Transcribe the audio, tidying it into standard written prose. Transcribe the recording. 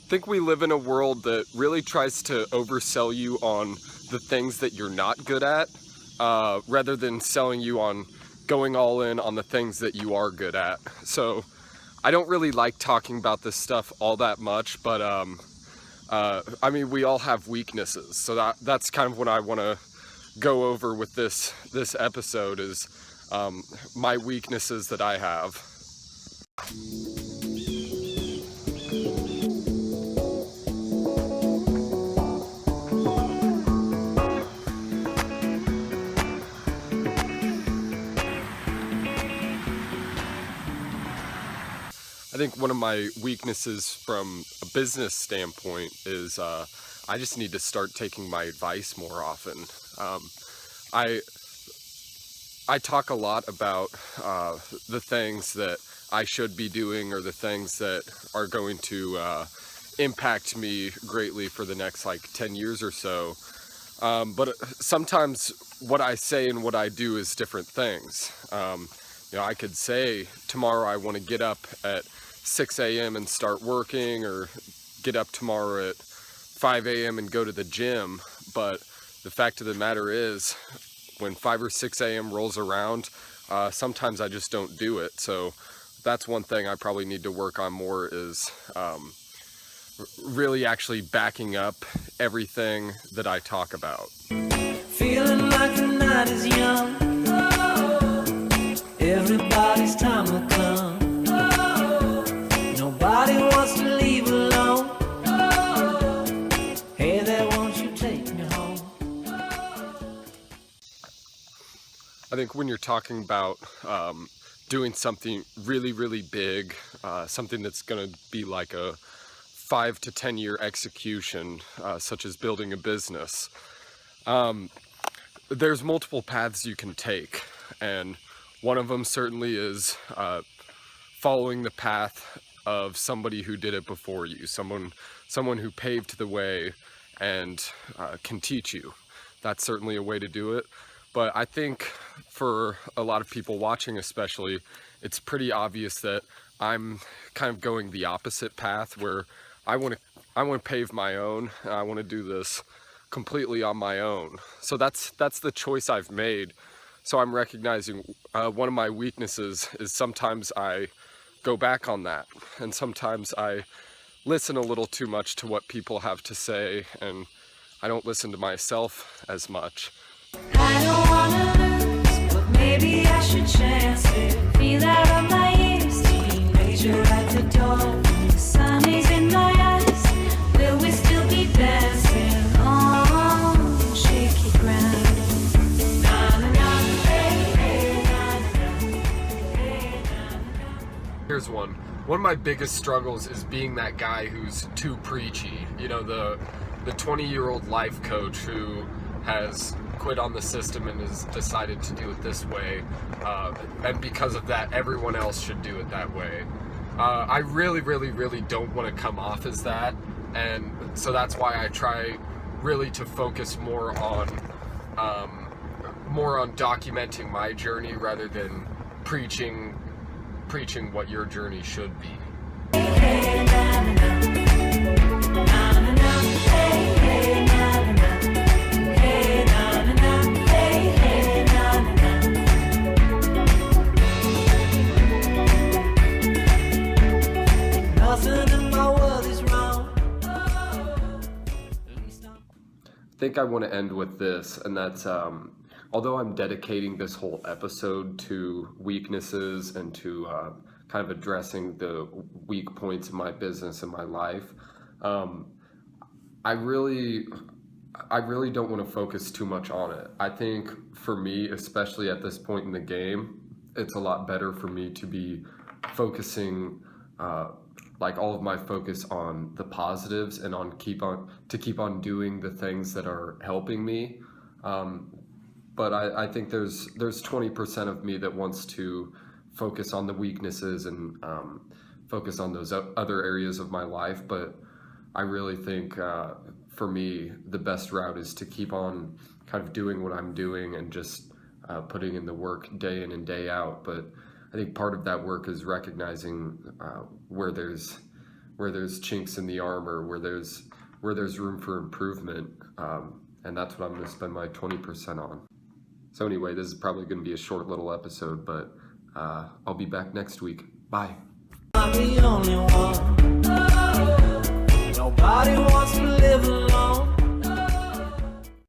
think we live in a world that really tries to oversell you on the things that you're not good at, rather than selling you on going all in on the things that you are good at. So I don't really like talking about this stuff all that much, but I mean, we all have weaknesses. So that's kind of what I want to go over with this episode is my weaknesses that I have. I think one of my weaknesses from a business standpoint is I just need to start taking my advice more often. I talk a lot about the things that I should be doing or the things that are going to impact me greatly for the next like 10 years or so. But sometimes what I say and what I do is different things. I could say tomorrow I want to get up at 6 a.m. and start working, or get up tomorrow at 5 a.m. and go to the gym. But the fact of the matter is, when 5 or 6 a.m. rolls around, sometimes I just don't do it. So that's one thing I probably need to work on more is really actually backing up everything that I talk about. Feeling like the night is young. Everybody's time will come. Nobody wants to leave alone. Hey there, won't you take me home? I think when you're talking about doing something really big, something that's going to be like a 5 to 10 year execution, such as building a business, there's multiple paths you can take, and one of them certainly is following the path of somebody who did it before you, someone who paved the way and can teach you. That's certainly a way to do it. But I think for a lot of people watching especially, it's pretty obvious that I'm kind of going the opposite path, where I want to pave my own, and I want to do this completely on my own. So that's the choice I've made. So I'm recognizing one of my weaknesses is sometimes I go back on that, and sometimes I listen a little too much to what people have to say, and I don't listen to myself as much. I don't wanna lose, but maybe I should chance it. Feel out of my ears, teenager at the door. The sun is in my eyes. Will we still be dancing on shaky ground? Here's one. One of my biggest struggles is being that guy who's too preachy. You know, the 20-year-old life coach who has quit on the system and has decided to do it this way, and because of that, everyone else should do it that way. I really don't want to come off as that, and so that's why I try really to focus more on documenting my journey rather than preaching what your journey should be. I think I want to end with this, and that's although I'm dedicating this whole episode to weaknesses and to kind of addressing the weak points in my business and my life, I really don't want to focus too much on it. I think for me, especially at this point in the game, it's a lot better for me to be focusing like all of my focus on the positives and keep on doing the things that are helping me. But I think there's 20% of me that wants to focus on the weaknesses and focus on those other areas of my life. But I really think for me, the best route is to keep on kind of doing what I'm doing and just putting in the work day in and day out. But I think part of that work is recognizing where there's there's chinks in the armor, where there's room for improvement, and that's what I'm going to spend my 20% on. So anyway, this is probably going to be a short little episode, but I'll be back next week. Bye. I'm the only one.